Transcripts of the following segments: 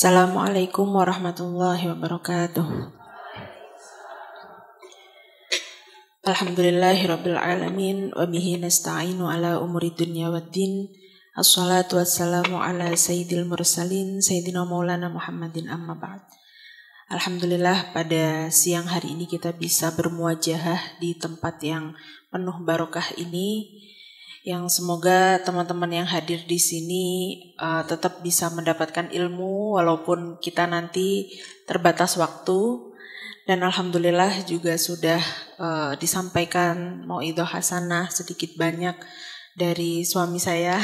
Assalamualaikum warahmatullahi wabarakatuh. Alhamdulillahirabbil alamin wa bihi nasta'inu ala umuri dunya waddin. Assalatu wassalamu ala sayyidil mursalin sayyidina maulana Muhammadin amma ba'd. Alhamdulillah pada siang hari ini kita bisa bermuajahah di tempat yang penuh barokah ini, yang semoga teman-teman yang hadir di sini tetap bisa mendapatkan ilmu walaupun kita nanti terbatas waktu. Dan alhamdulillah juga sudah disampaikan mauidhah hasanah sedikit banyak dari suami saya.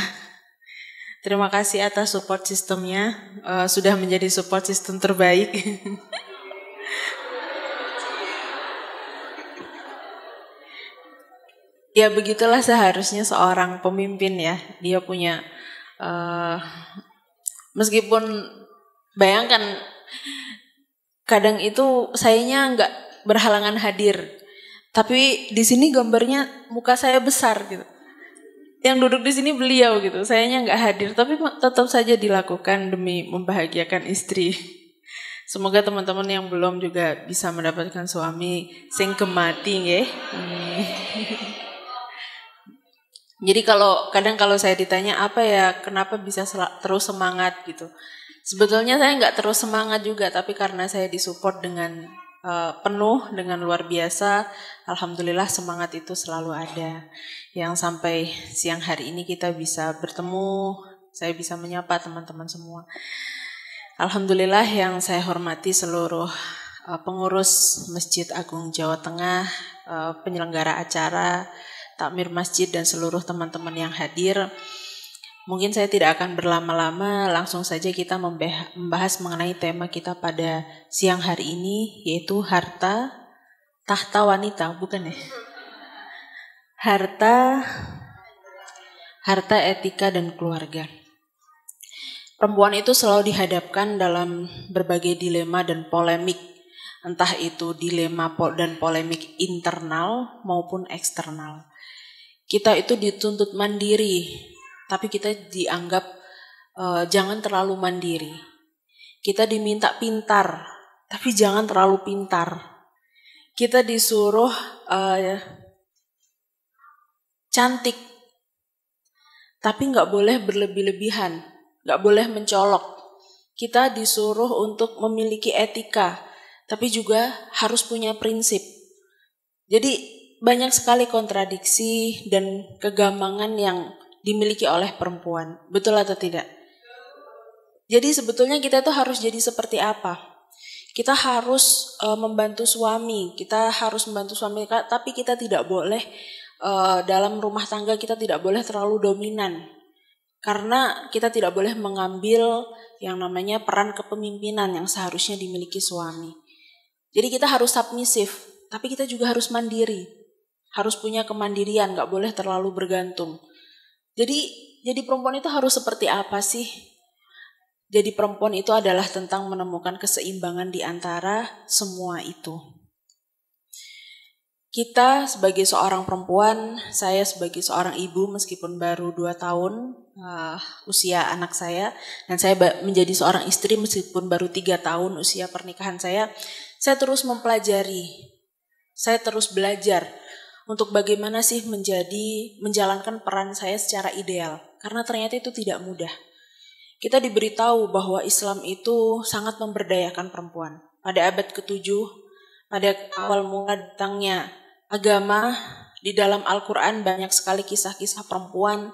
Terima kasih atas support sistemnya, sudah menjadi support sistem terbaik. Ya begitulah seharusnya seorang pemimpin ya. Dia punya, meskipun bayangkan kadang itu sayanya nggak berhalangan hadir. Tapi di sini gambarnya muka saya besar gitu. Yang duduk di sini beliau gitu. Sayanya nggak hadir, tapi tetap saja dilakukan demi membahagiakan istri. Semoga teman-teman yang belum juga bisa mendapatkan suami sing gemati nggih. Jadi kadang kalau saya ditanya apa ya kenapa bisa terus semangat gitu. Sebetulnya saya nggak terus semangat juga, tapi karena saya disupport dengan penuh, dengan luar biasa, alhamdulillah semangat itu selalu ada. Yang sampai siang hari ini kita bisa bertemu, saya bisa menyapa teman-teman semua. Alhamdulillah yang saya hormati seluruh pengurus Masjid Agung Jawa Tengah, penyelenggara acara, takmir masjid dan seluruh teman-teman yang hadir. Mungkin saya tidak akan berlama-lama, langsung saja kita membahas mengenai tema kita pada siang hari ini, yaitu harta tahta wanita, bukan ya? Harta, etika dan keluarga. Perempuan itu selalu dihadapkan dalam berbagai dilema dan polemik, entah itu dilema dan polemik internal maupun eksternal. Kita itu dituntut mandiri, tapi kita dianggap jangan terlalu mandiri. Kita diminta pintar, tapi jangan terlalu pintar. Kita disuruh cantik, tapi nggak boleh berlebih-lebihan, nggak boleh mencolok. Kita disuruh untuk memiliki etika, tapi juga harus punya prinsip. Jadi banyak sekali kontradiksi dan kegambangan yang dimiliki oleh perempuan. Betul atau tidak? Jadi sebetulnya kita itu harus jadi seperti apa? Kita harus membantu suami, tapi kita tidak boleh dalam rumah tangga kita tidak boleh terlalu dominan. Karena kita tidak boleh mengambil yang namanya peran kepemimpinan yang seharusnya dimiliki suami. Jadi kita harus submisif, tapi kita juga harus mandiri. Harus punya kemandirian, gak boleh terlalu bergantung. Jadi perempuan itu harus seperti apa sih? Jadi perempuan itu adalah tentang menemukan keseimbangan di antara semua itu. Kita sebagai seorang perempuan, saya sebagai seorang ibu meskipun baru 2 tahun usia anak saya, dan saya menjadi seorang istri meskipun baru 3 tahun usia pernikahan saya terus mempelajari, saya terus belajar untuk bagaimana sih menjalankan peran saya secara ideal. Karena ternyata itu tidak mudah. Kita diberitahu bahwa Islam itu sangat memberdayakan perempuan. Pada abad ke-7, pada awal mula datangnya agama, di dalam Al-Quran banyak sekali kisah-kisah perempuan.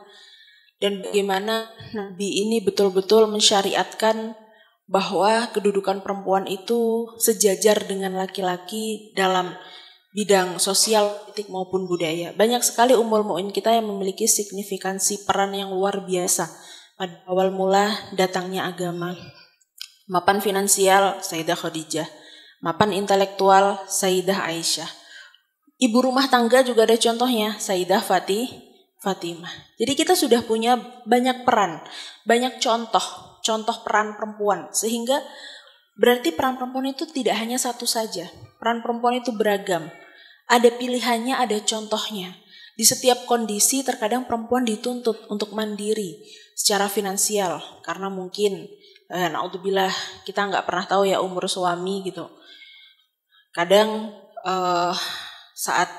Dan bagaimana Nabi ini betul-betul mensyariatkan bahwa kedudukan perempuan itu sejajar dengan laki-laki dalam bidang sosial, politik maupun budaya. Banyak sekali ummul mukminin kita yang memiliki signifikansi peran yang luar biasa pada awal mula datangnya agama. Mapan finansial Sayyidah Khadijah, mapan intelektual Sayyidah Aisyah. Ibu rumah tangga juga ada contohnya, Sayyidah Fatimah. Jadi kita sudah punya banyak peran, banyak contoh peran perempuan, sehingga berarti peran perempuan itu tidak hanya satu saja. Peran perempuan itu beragam. Ada pilihannya, ada contohnya. Di setiap kondisi terkadang perempuan dituntut untuk mandiri secara finansial. Karena mungkin Naudzubillah, kita nggak pernah tahu ya umur suami gitu. Kadang saat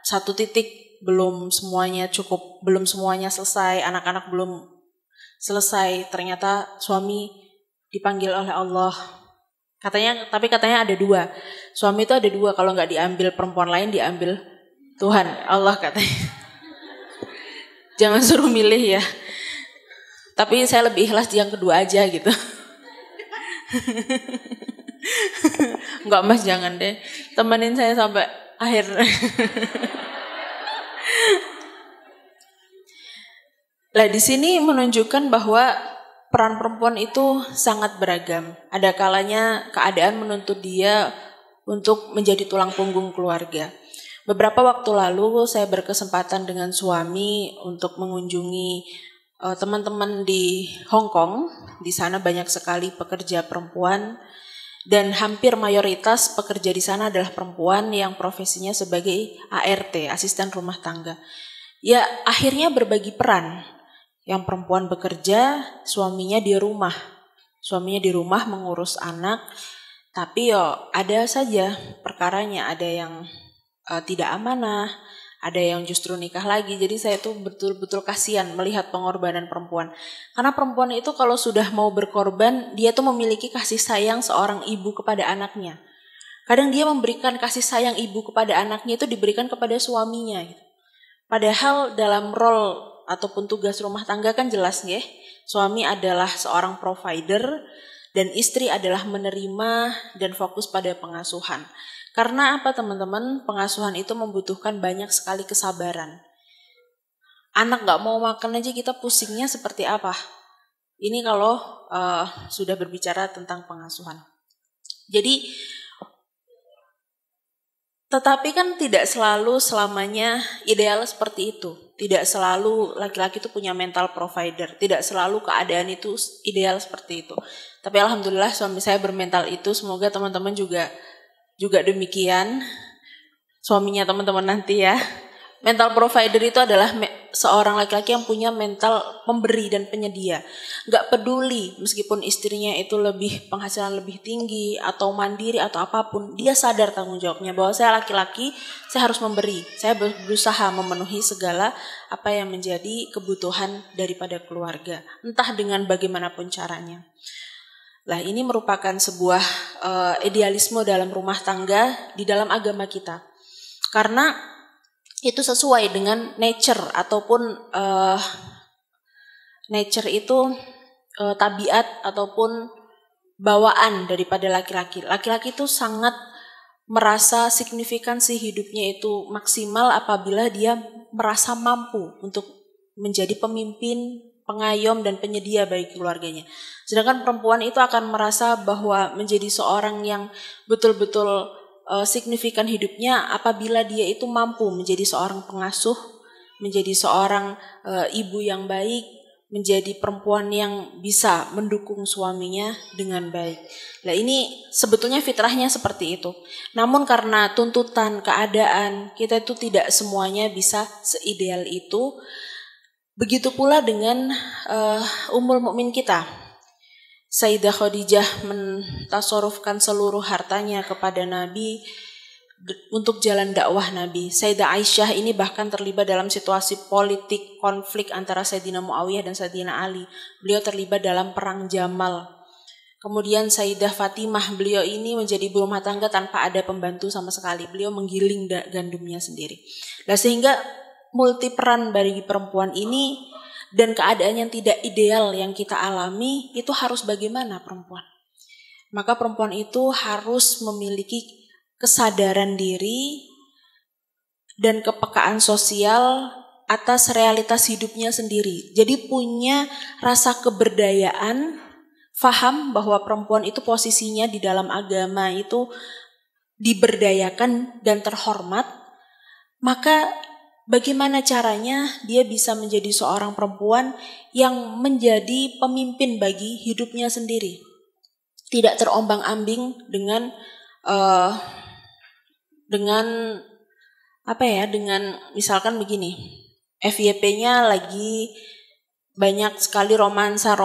satu titik belum semuanya cukup, belum semuanya selesai, anak-anak belum selesai, ternyata suami dipanggil oleh Allah. Tapi katanya ada dua. Suami itu ada dua, kalau nggak diambil perempuan lain, diambil Tuhan, Allah katanya. Jangan suruh milih ya. Tapi saya lebih ikhlas yang kedua aja gitu. Enggak Mas, jangan deh. Temenin saya sampai akhir. Nah, di sini menunjukkan bahwa peran perempuan itu sangat beragam. Ada kalanya keadaan menuntut dia untuk menjadi tulang punggung keluarga. Beberapa waktu lalu saya berkesempatan dengan suami untuk mengunjungi teman-teman di Hong Kong. Di sana banyak sekali pekerja perempuan dan hampir mayoritas pekerja di sana adalah perempuan yang profesinya sebagai ART, asisten rumah tangga. Ya, akhirnya berbagi peran. Yang perempuan bekerja, suaminya di rumah. Suaminya di rumah mengurus anak, tapi ada saja perkaranya, ada yang tidak amanah, ada yang justru nikah lagi. Jadi saya tuh betul-betul kasihan melihat pengorbanan perempuan. Karena perempuan itu kalau sudah mau berkorban, dia tuh memiliki kasih sayang seorang ibu kepada anaknya. Kadang dia memberikan kasih sayang ibu kepada anaknya itu diberikan kepada suaminya. Padahal dalam role ataupun tugas rumah tangga kan jelas ya, suami adalah seorang provider dan istri adalah menerima dan fokus pada pengasuhan. Karena apa teman-teman? Pengasuhan itu membutuhkan banyak sekali kesabaran. Anak gak mau makan aja kita pusingnya seperti apa? Ini kalau sudah berbicara tentang pengasuhan. Jadi, tetapi kan tidak selalu selamanya ideal seperti itu. Tidak selalu laki-laki itu punya mental provider. Tidak selalu keadaan itu ideal seperti itu. Tapi alhamdulillah suami saya bermental itu. Semoga teman-teman juga demikian. Suaminya teman-teman nanti ya. Mental provider itu adalah seorang laki-laki yang punya mental pemberi dan penyedia. Gak peduli meskipun istrinya itu penghasilan lebih tinggi atau mandiri atau apapun, dia sadar tanggung jawabnya bahwa saya laki-laki, saya harus memberi. Saya berusaha memenuhi segala apa yang menjadi kebutuhan daripada keluarga, entah dengan bagaimanapun caranya. Nah, ini merupakan sebuah idealisme dalam rumah tangga di dalam agama kita. Karena itu sesuai dengan nature ataupun nature itu tabiat ataupun bawaan daripada laki-laki. Laki-laki itu sangat merasa signifikansi hidupnya itu maksimal apabila dia merasa mampu untuk menjadi pemimpin, pengayom dan penyedia bagi keluarganya. Sedangkan perempuan itu akan merasa bahwa menjadi seorang yang betul-betul signifikan hidupnya apabila dia itu mampu menjadi seorang pengasuh, menjadi seorang ibu yang baik, menjadi perempuan yang bisa mendukung suaminya dengan baik. Nah, ini sebetulnya fitrahnya seperti itu. Namun karena tuntutan keadaan kita itu tidak semuanya bisa seideal itu. Begitu pula dengan Ummul Mukmin kita. Sayyidah Khadijah mentasarufkan seluruh hartanya kepada Nabi untuk jalan dakwah Nabi. Sayyidah Aisyah ini bahkan terlibat dalam situasi politik konflik antara Sayyidina Muawiyah dan Sayyidina Ali. Beliau terlibat dalam perang Jamal. Kemudian Sayyidah Fatimah, beliau ini menjadi ibu rumah tangga tanpa ada pembantu sama sekali. Beliau menggiling gandumnya sendiri. Nah, sehingga multi peran bagi perempuan ini dan keadaan yang tidak ideal yang kita alami itu harus bagaimana perempuan? Maka perempuan itu harus memiliki kesadaran diri dan kepekaan sosial atas realitas hidupnya sendiri. Jadi punya rasa keberdayaan, faham bahwa perempuan itu posisinya di dalam agama itu diberdayakan dan terhormat. Maka bagaimana caranya dia bisa menjadi seorang perempuan yang menjadi pemimpin bagi hidupnya sendiri. Tidak terombang-ambing dengan misalkan begini, FYP-nya lagi banyak sekali romansa.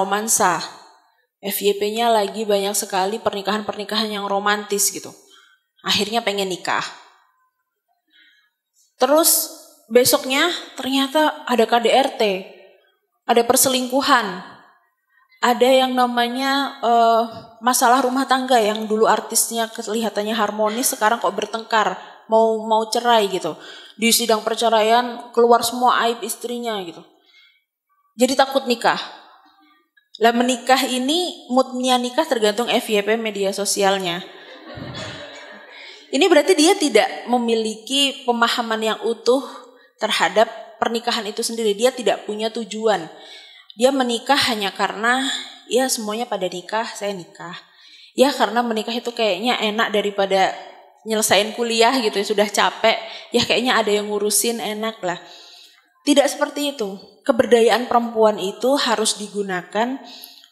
FYP-nya lagi banyak sekali pernikahan-pernikahan yang romantis gitu. Akhirnya pengen nikah. Terus besoknya ternyata ada KDRT, ada perselingkuhan, ada yang namanya masalah rumah tangga yang dulu artisnya kelihatannya harmonis, sekarang kok bertengkar, mau cerai gitu. Di sidang perceraian keluar semua aib istrinya gitu. Jadi takut nikah. Lah menikah ini, moodnya nikah tergantung FYP media sosialnya. Ini berarti dia tidak memiliki pemahaman yang utuh terhadap pernikahan itu sendiri. Dia tidak punya tujuan. Dia menikah hanya karena ya semuanya pada nikah, saya nikah. Ya karena menikah itu kayaknya enak daripada nyelesain kuliah gitu, sudah capek. Ya kayaknya ada yang ngurusin, enak lah. Tidak seperti itu. Keberdayaan perempuan itu harus digunakan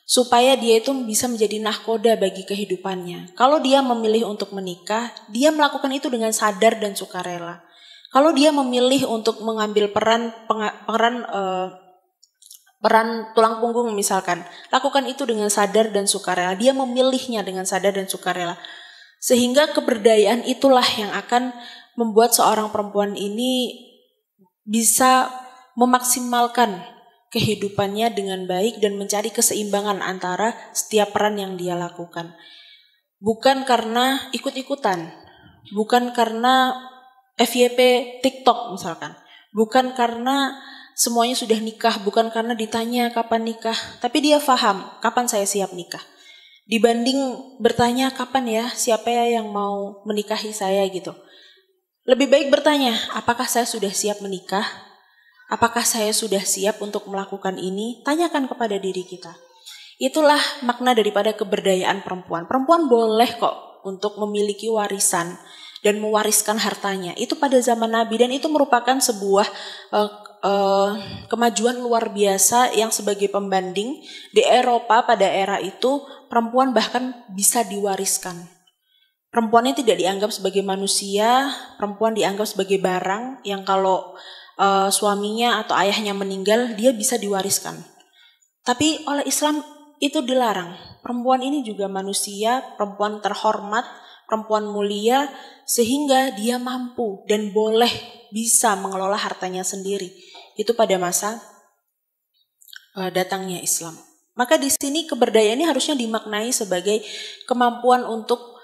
supaya dia itu bisa menjadi nahkoda bagi kehidupannya. Kalau dia memilih untuk menikah, dia melakukan itu dengan sadar dan sukarela. Kalau dia memilih untuk mengambil peran tulang punggung misalkan, lakukan itu dengan sadar dan sukarela. Dia memilihnya dengan sadar dan sukarela. Sehingga keberdayaan itulah yang akan membuat seorang perempuan ini bisa memaksimalkan kehidupannya dengan baik dan mencari keseimbangan antara setiap peran yang dia lakukan. Bukan karena ikut-ikutan, bukan karena FYP TikTok misalkan, bukan karena semuanya sudah nikah, bukan karena ditanya kapan nikah, tapi dia paham kapan saya siap nikah. Dibanding bertanya kapan ya, siapa ya yang mau menikahi saya gitu. Lebih baik bertanya, apakah saya sudah siap menikah? Apakah saya sudah siap untuk melakukan ini? Tanyakan kepada diri kita. Itulah makna daripada keberdayaan perempuan. Perempuan boleh kok untuk memiliki warisan dan mewariskan hartanya. Itu pada zaman Nabi dan itu merupakan sebuah kemajuan luar biasa yang sebagai pembanding di Eropa pada era itu perempuan bahkan bisa diwariskan. Perempuan ini tidak dianggap sebagai manusia, perempuan dianggap sebagai barang yang kalau suaminya atau ayahnya meninggal, dia bisa diwariskan. Tapi oleh Islam itu dilarang. Perempuan ini juga manusia, perempuan terhormat, perempuan mulia, sehingga dia mampu dan boleh bisa mengelola hartanya sendiri. Itu pada masa datangnya Islam. Maka di sini keberdayaan ini harusnya dimaknai sebagai kemampuan untuk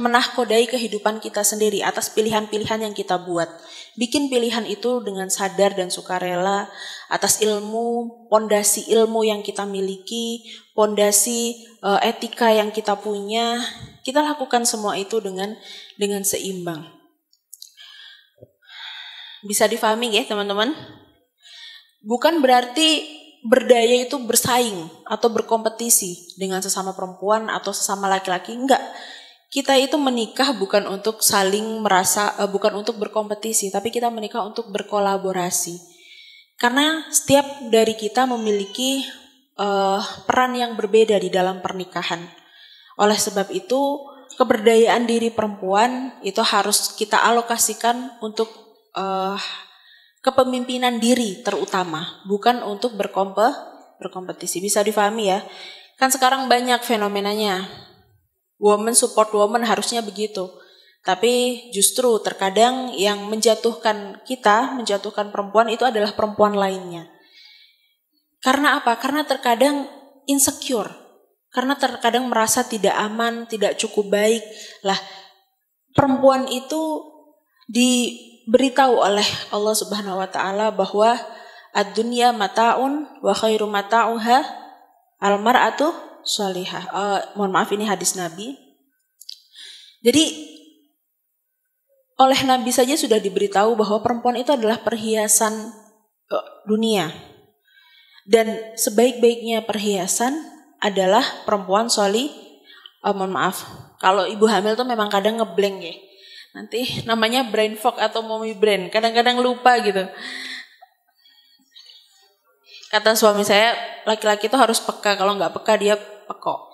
menahkodai kehidupan kita sendiri atas pilihan-pilihan yang kita buat. Bikin pilihan itu dengan sadar dan sukarela atas ilmu, pondasi ilmu yang kita miliki, pondasi etika yang kita punya. Kita lakukan semua itu dengan seimbang. Bisa difahami ya teman-teman? Bukan berarti berdaya itu bersaing atau berkompetisi dengan sesama perempuan atau sesama laki-laki, enggak. Kita itu menikah bukan untuk saling merasa, bukan untuk berkompetisi, tapi kita menikah untuk berkolaborasi. Karena setiap dari kita memiliki peran yang berbeda di dalam pernikahan. Oleh sebab itu, keberdayaan diri perempuan itu harus kita alokasikan untuk kepemimpinan diri terutama, bukan untuk berkompetisi. Bisa difahami ya? Kan sekarang banyak fenomenanya. Woman support woman harusnya begitu. Tapi justru terkadang yang menjatuhkan perempuan itu adalah perempuan lainnya. Karena apa? Karena terkadang insecure. Karena terkadang merasa tidak aman, tidak cukup baik. Lah, perempuan itu diberitahu oleh Allah Subhanahu wa taala bahwa ad-dunya mata'un wa khairu mata'uha al-mar'atu sholihah. Mohon maaf, ini hadis Nabi. Jadi oleh Nabi saja sudah diberitahu bahwa perempuan itu adalah perhiasan dunia. Dan sebaik-baiknya perhiasan adalah perempuan mohon maaf, kalau ibu hamil tuh memang kadang ngeblank ya. Nanti namanya brain fog atau mommy brain, kadang-kadang lupa gitu. Kata suami saya, laki-laki itu harus peka, kalau nggak peka dia pekok.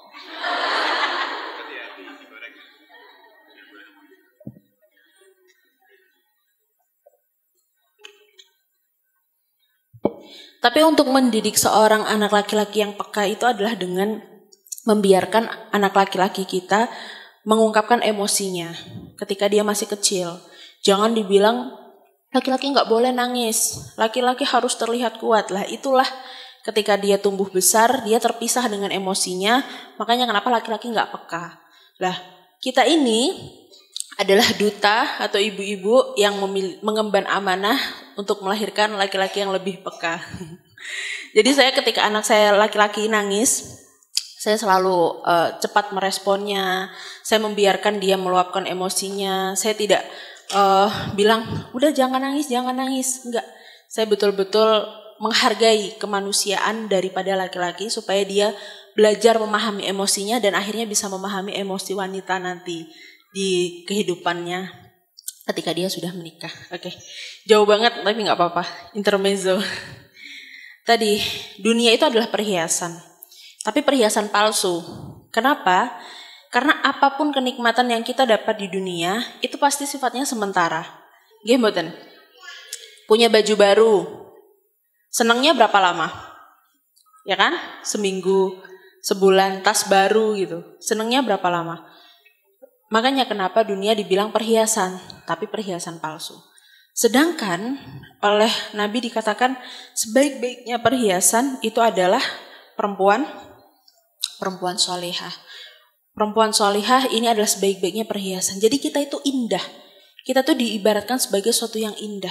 Tapi untuk mendidik seorang anak laki-laki yang peka itu adalah dengan membiarkan anak laki-laki kita mengungkapkan emosinya ketika dia masih kecil. Jangan dibilang laki-laki nggak boleh nangis, laki-laki harus terlihat kuat. Lah itulah ketika dia tumbuh besar, dia terpisah dengan emosinya, makanya kenapa laki-laki nggak peka. Lah kita ini adalah duta atau ibu-ibu yang mengemban amanah untuk melahirkan laki-laki yang lebih peka. Jadi saya ketika anak saya laki-laki nangis, saya selalu cepat meresponnya, saya membiarkan dia meluapkan emosinya, saya tidak bilang, udah jangan nangis, enggak. Saya betul-betul menghargai kemanusiaan daripada laki-laki supaya dia belajar memahami emosinya dan akhirnya bisa memahami emosi wanita nanti di kehidupannya ketika dia sudah menikah. Oke, jauh banget tapi nggak apa-apa, intermezzo. Tadi, dunia itu adalah perhiasan, tapi perhiasan palsu. Kenapa? Karena apapun kenikmatan yang kita dapat di dunia, itu pasti sifatnya sementara. Nggih mboten? Punya baju baru, senangnya berapa lama? Ya kan? Seminggu, sebulan, tas baru gitu. Senangnya berapa lama? Makanya kenapa dunia dibilang perhiasan, tapi perhiasan palsu. Sedangkan oleh Nabi dikatakan sebaik-baiknya perhiasan itu adalah perempuan solehah. Perempuan solehah ini adalah sebaik-baiknya perhiasan. Jadi kita itu indah. Kita tuh diibaratkan sebagai sesuatu yang indah.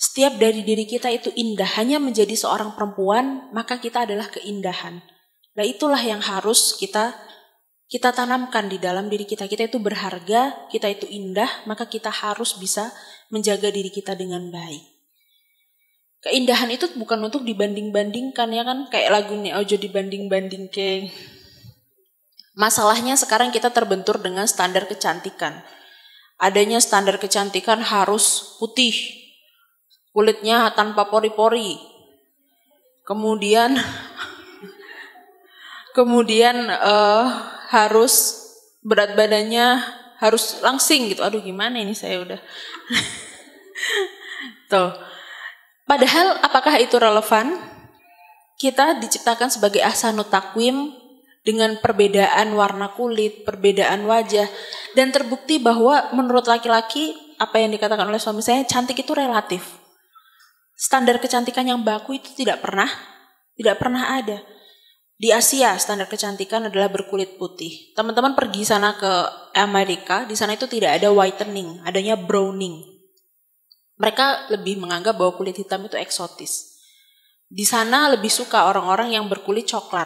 Setiap dari diri kita itu indah. Hanya menjadi seorang perempuan, maka kita adalah keindahan. Nah itulah yang harus kita tanamkan di dalam diri kita. Kita itu berharga, kita itu indah, maka kita harus bisa menjaga diri kita dengan baik. Keindahan itu bukan untuk dibanding-bandingkan, ya kan? Kayak lagunya ojo dibanding-bandingke. Masalahnya sekarang kita terbentur dengan standar kecantikan. Adanya standar kecantikan harus putih, kulitnya tanpa pori-pori. Kemudian harus berat badannya harus langsing gitu. Aduh gimana ini saya udah. Tuh. Padahal apakah itu relevan? Kita diciptakan sebagai ahsanut taqwim dengan perbedaan warna kulit, perbedaan wajah. Dan terbukti bahwa menurut laki-laki, apa yang dikatakan oleh suami saya, cantik itu relatif. Standar kecantikan yang baku itu tidak pernah ada. Di Asia standar kecantikan adalah berkulit putih. Teman-teman pergi sana ke Amerika, di sana itu tidak ada whitening, adanya browning. Mereka lebih menganggap bahwa kulit hitam itu eksotis. Di sana lebih suka orang-orang yang berkulit coklat.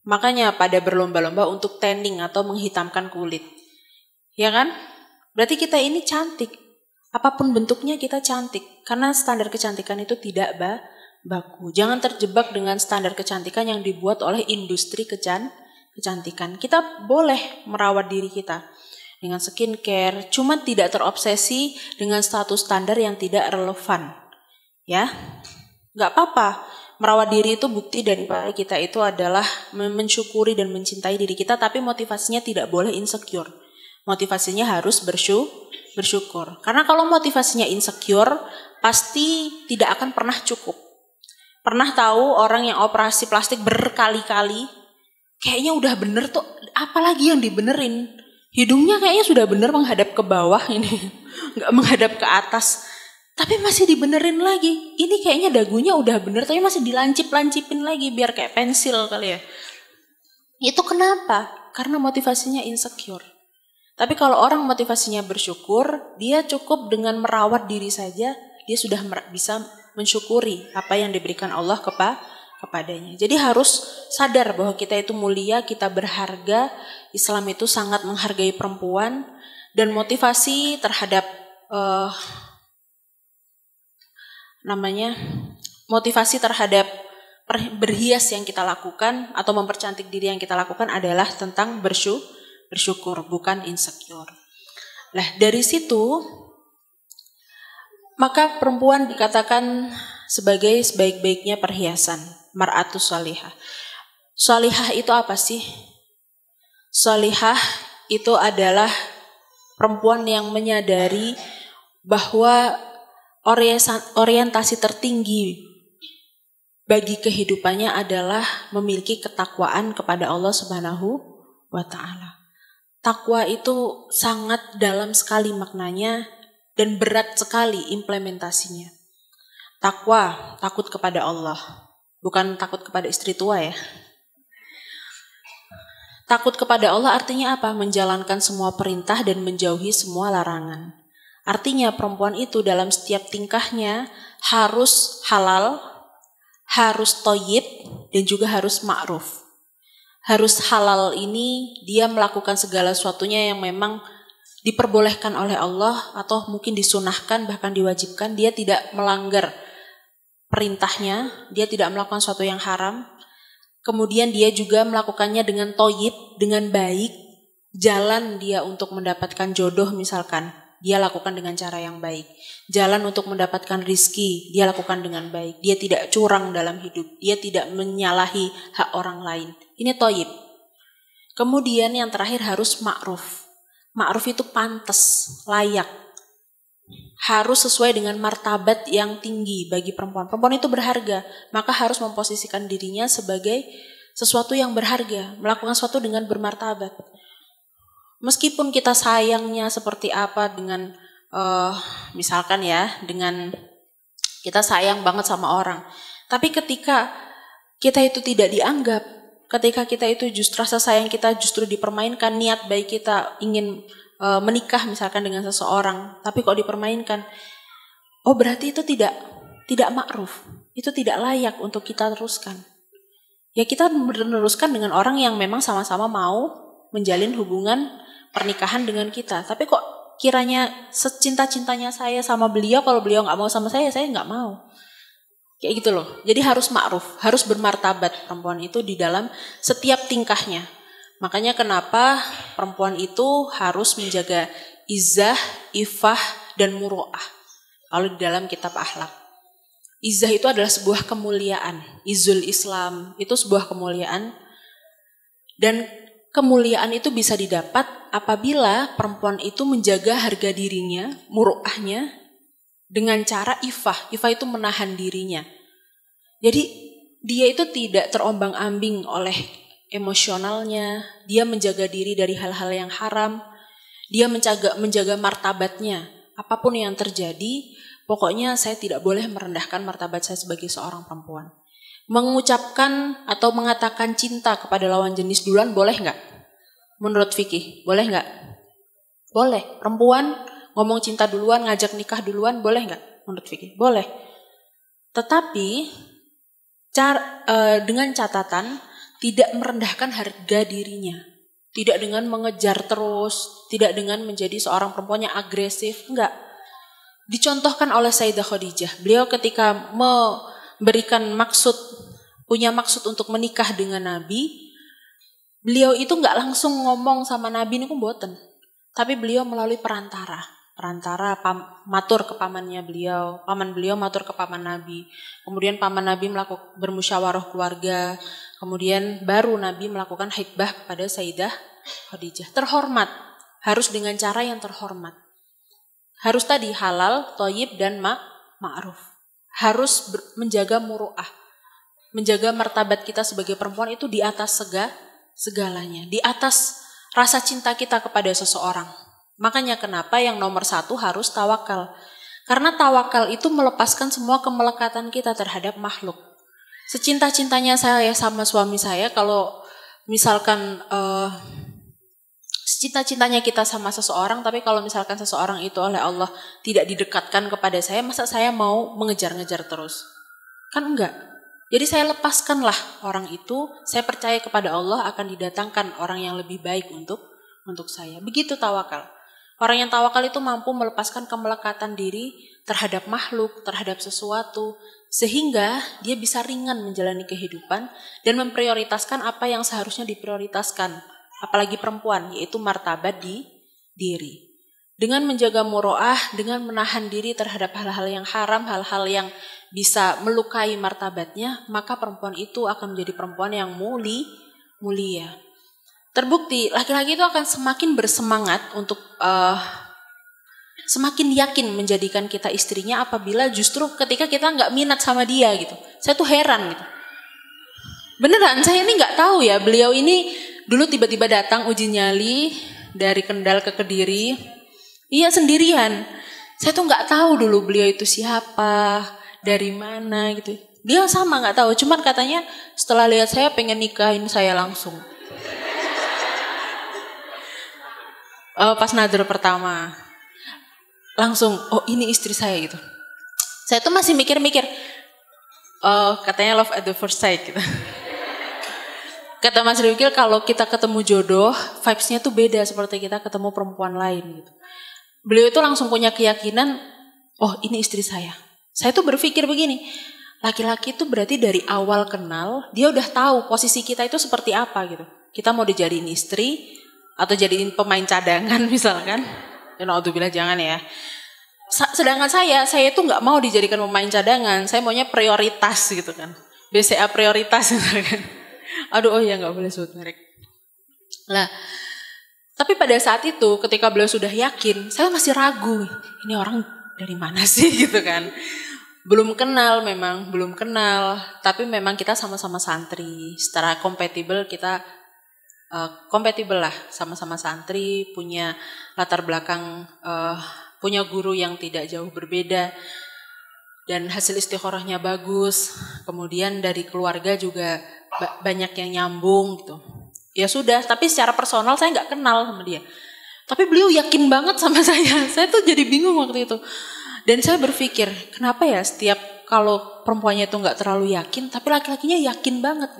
Makanya pada berlomba-lomba untuk tanning atau menghitamkan kulit. Ya kan? Berarti kita ini cantik. Apapun bentuknya kita cantik. Karena standar kecantikan itu tidak baku. Jangan terjebak dengan standar kecantikan yang dibuat oleh industri kecantikan. Kita boleh merawat diri kita dengan skincare, cuma tidak terobsesi dengan status standar yang tidak relevan. Ya, nggak apa-apa. Merawat diri itu bukti daripada kita itu adalah mensyukuri dan mencintai diri kita, tapi motivasinya tidak boleh insecure. Motivasinya harus bersyukur. Karena kalau motivasinya insecure, pasti tidak akan pernah cukup. Pernah tahu orang yang operasi plastik berkali-kali, kayaknya udah bener tuh, apalagi yang dibenerin? Hidungnya kayaknya sudah bener menghadap ke bawah ini, nggak menghadap ke atas. Tapi masih dibenerin lagi. Ini kayaknya dagunya udah bener, tapi masih dilancip-lancipin lagi biar kayak pensil kali ya. Itu kenapa? Karena motivasinya insecure. Tapi kalau orang motivasinya bersyukur, dia cukup dengan merawat diri saja, dia sudah bisa mensyukuri apa yang diberikan Allah kepadanya. Jadi harus sadar bahwa kita itu mulia, kita berharga. Islam itu sangat menghargai perempuan dan motivasi terhadap motivasi terhadap berhias yang kita lakukan atau mempercantik diri yang kita lakukan adalah tentang bersyukur, bukan insecure. Nah, dari situ maka perempuan dikatakan sebagai sebaik-baiknya perhiasan, mar'atus sholihah. Sholihah itu apa sih? Sholihah itu adalah perempuan yang menyadari bahwa orientasi tertinggi bagi kehidupannya adalah memiliki ketakwaan kepada Allah Subhanahu wa Ta'ala. Takwa itu sangat dalam sekali maknanya dan berat sekali implementasinya. Takwa, takut kepada Allah, bukan takut kepada istri tua ya. Takut kepada Allah artinya apa? Menjalankan semua perintah dan menjauhi semua larangan. Artinya perempuan itu dalam setiap tingkahnya harus halal, harus thayyib, dan juga harus ma'ruf. Harus halal ini dia melakukan segala sesuatunya yang memang diperbolehkan oleh Allah atau mungkin disunahkan bahkan diwajibkan. Dia tidak melanggar perintahnya, dia tidak melakukan sesuatu yang haram. Kemudian dia juga melakukannya dengan thayyib, dengan baik. Jalan dia untuk mendapatkan jodoh misalkan, dia lakukan dengan cara yang baik. Jalan untuk mendapatkan rizki, dia lakukan dengan baik. Dia tidak curang dalam hidup, dia tidak menyalahi hak orang lain. Ini thayyib. Kemudian yang terakhir harus ma'ruf. Ma'ruf itu pantas, layak. Harus sesuai dengan martabat yang tinggi bagi perempuan. Perempuan itu berharga, maka harus memposisikan dirinya sebagai sesuatu yang berharga, melakukan sesuatu dengan bermartabat. Meskipun kita sayangnya seperti apa dengan misalkan ya, dengan kita sayang banget sama orang, tapi ketika kita itu tidak dianggap, ketika kita itu justru rasa sayang kita justru dipermainkan, niat baik kita ingin menikah misalkan dengan seseorang, tapi kok dipermainkan, oh berarti itu tidak ma'ruf, itu tidak layak untuk kita teruskan. Ya kita meneruskan dengan orang yang memang sama-sama mau menjalin hubungan pernikahan dengan kita, tapi kok kiranya secinta-cintanya saya sama beliau, kalau beliau nggak mau sama saya nggak mau. Kayak gitu loh. Jadi harus ma'ruf, harus bermartabat perempuan itu di dalam setiap tingkahnya. Makanya kenapa perempuan itu harus menjaga izzah, iffah, dan muru'ah. Kalau di dalam kitab akhlak. Izzah itu adalah sebuah kemuliaan. Izzul Islam itu sebuah kemuliaan. Dan kemuliaan itu bisa didapat apabila perempuan itu menjaga harga dirinya, muru'ahnya, dengan cara iffah. Iffah itu menahan dirinya. Jadi dia itu tidak terombang-ambing oleh emosionalnya, dia menjaga diri dari hal-hal yang haram, dia menjaga martabatnya. Apapun yang terjadi, pokoknya saya tidak boleh merendahkan martabat saya sebagai seorang perempuan. Mengucapkan atau mengatakan cinta kepada lawan jenis duluan boleh nggak? Menurut fikih, boleh nggak? Boleh. Perempuan ngomong cinta duluan, ngajak nikah duluan, boleh nggak? Menurut fikih, boleh. Tetapi dengan catatan tidak merendahkan harga dirinya, tidak dengan mengejar terus, tidak dengan menjadi seorang perempuan yang agresif, enggak. Dicontohkan oleh Sayyidah Khadijah, beliau ketika punya maksud untuk menikah dengan Nabi, beliau itu enggak langsung ngomong sama Nabi niku mboten, tapi beliau melalui perantara matur ke pamannya beliau, paman beliau matur ke paman Nabi, kemudian paman Nabi melakukan bermusyawarah keluarga, kemudian baru Nabi melakukan khitbah kepada Sayyidah Khadijah. Terhormat, harus dengan cara yang terhormat. Harus tadi halal, thayyib, dan ma'ruf. Harus menjaga muru'ah, menjaga martabat kita sebagai perempuan itu di atas segalanya, di atas rasa cinta kita kepada seseorang. Makanya kenapa yang nomor 1 harus tawakal. Karena tawakal itu melepaskan semua kemelekatan kita terhadap makhluk. Secinta-cintanya saya sama suami saya, kalau misalkan secinta-cintanya kita sama seseorang, tapi kalau misalkan seseorang itu oleh Allah tidak didekatkan kepada saya, masa saya mau mengejar-ngejar terus? Kan enggak. Jadi saya lepaskanlah orang itu, saya percaya kepada Allah akan didatangkan orang yang lebih baik untuk saya. Begitu tawakal. Orang yang tawakal itu mampu melepaskan kemelekatan diri terhadap makhluk, terhadap sesuatu, sehingga dia bisa ringan menjalani kehidupan dan memprioritaskan apa yang seharusnya diprioritaskan, apalagi perempuan, yaitu martabat di diri. Dengan menjaga muro'ah, dengan menahan diri terhadap hal-hal yang haram, hal-hal yang bisa melukai martabatnya, maka perempuan itu akan menjadi perempuan yang mulia. Terbukti laki-laki itu akan semakin bersemangat untuk semakin yakin menjadikan kita istrinya apabila justru ketika kita nggak minat sama dia gitu. Saya tuh heran gitu. Beneran, saya ini nggak tahu ya, beliau ini dulu tiba-tiba datang uji nyali dari Kendal ke Kediri. Iya, sendirian. Saya tuh nggak tahu dulu beliau itu siapa, dari mana gitu. Dia sama nggak tahu, cuman katanya setelah lihat saya pengen nikahin saya langsung. Pas nadar pertama, langsung, oh ini istri saya gitu. Saya tuh masih mikir-mikir, katanya love at the first sight gitu. Kata Mas Riwkil, kalau kita ketemu jodoh, vibes-nya tuh beda seperti kita ketemu perempuan lain gitu. Beliau itu langsung punya keyakinan, oh ini istri saya. Saya tuh berpikir begini, laki-laki itu berarti dari awal kenal, dia udah tahu posisi kita itu seperti apa gitu. Kita mau dijadiin istri, atau jadiin pemain cadangan misalkan. Ya naudzubillah, jangan ya. Sedangkan saya itu nggak mau dijadikan pemain cadangan, saya maunya prioritas gitu kan. BCA prioritas misalkan. Aduh, oh ya nggak boleh sebut merek. Nah, tapi pada saat itu ketika beliau sudah yakin, saya masih ragu. Ini orang dari mana sih gitu kan. Belum kenal memang, belum kenal. Tapi memang kita sama-sama santri. Secara kompatibel kita kompatibel lah. Sama-sama santri, punya latar belakang, punya guru yang tidak jauh berbeda. Dan hasil istikharahnya bagus. Kemudian dari keluarga juga banyak yang nyambung gitu. Ya sudah, tapi secara personal saya nggak kenal sama dia. Tapi beliau yakin banget sama saya. Saya tuh jadi bingung waktu itu. Dan saya berpikir, kenapa ya setiap kalau perempuannya itu nggak terlalu yakin, tapi laki-lakinya yakin banget.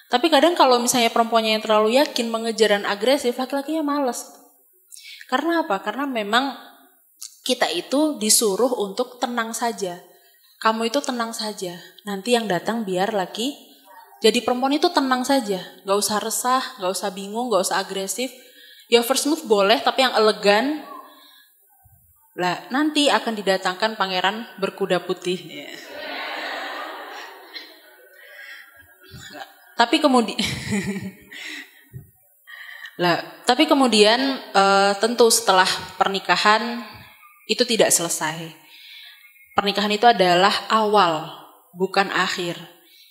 Tapi kadang kalau misalnya perempuannya yang terlalu yakin, mengejar dan agresif, laki-lakinya malas. Karena apa? Karena memang kita itu disuruh untuk tenang saja. Kamu itu tenang saja. Nanti yang datang biar laki. Jadi perempuan itu tenang saja. Gak usah resah, gak usah bingung, gak usah agresif. Ya first move boleh, tapi yang elegan. Lah, nanti akan didatangkan pangeran berkuda putih. Yeah. Tapi kemudian tentu setelah pernikahan itu tidak selesai. Pernikahan itu adalah awal, bukan akhir.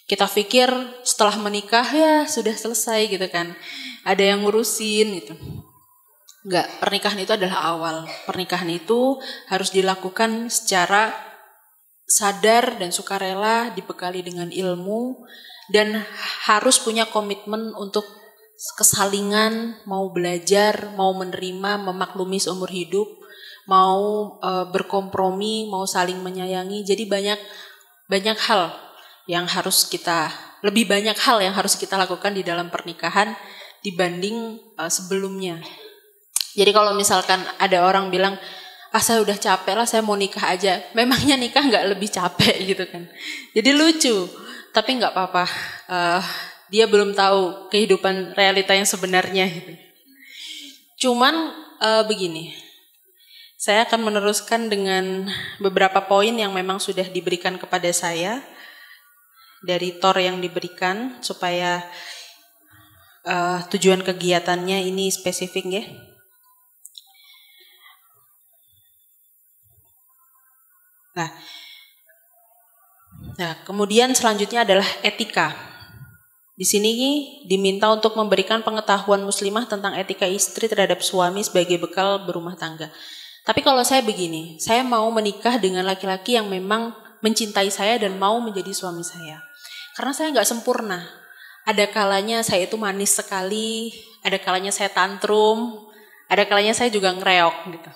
Kita pikir setelah menikah ya sudah selesai gitu kan. Ada yang ngurusin gitu. Enggak, pernikahan itu adalah awal. Pernikahan itu harus dilakukan secara sadar dan sukarela, dibekali dengan ilmu, dan harus punya komitmen untuk kesalingan, mau belajar, mau menerima, memaklumi seumur hidup, mau berkompromi, mau saling menyayangi. Jadi banyak hal yang harus lebih banyak hal yang harus kita lakukan di dalam pernikahan dibanding sebelumnya. Jadi kalau misalkan ada orang bilang, saya udah capek lah, saya mau nikah aja. Memangnya nikah nggak lebih capek gitu kan? Jadi lucu, tapi nggak apa-apa. Dia belum tahu kehidupan realita yang sebenarnya gitu. Cuman begini, saya akan meneruskan dengan beberapa poin yang memang sudah diberikan kepada saya dari TOR yang diberikan supaya tujuan kegiatannya ini spesifik ya. Nah, kemudian selanjutnya adalah etika. Di sini diminta untuk memberikan pengetahuan muslimah tentang etika istri terhadap suami sebagai bekal berumah tangga. Tapi kalau saya begini, saya mau menikah dengan laki-laki yang memang mencintai saya dan mau menjadi suami saya. Karena saya nggak sempurna. Ada kalanya saya itu manis sekali, ada kalanya saya tantrum, ada kalanya saya juga ngereok gitu.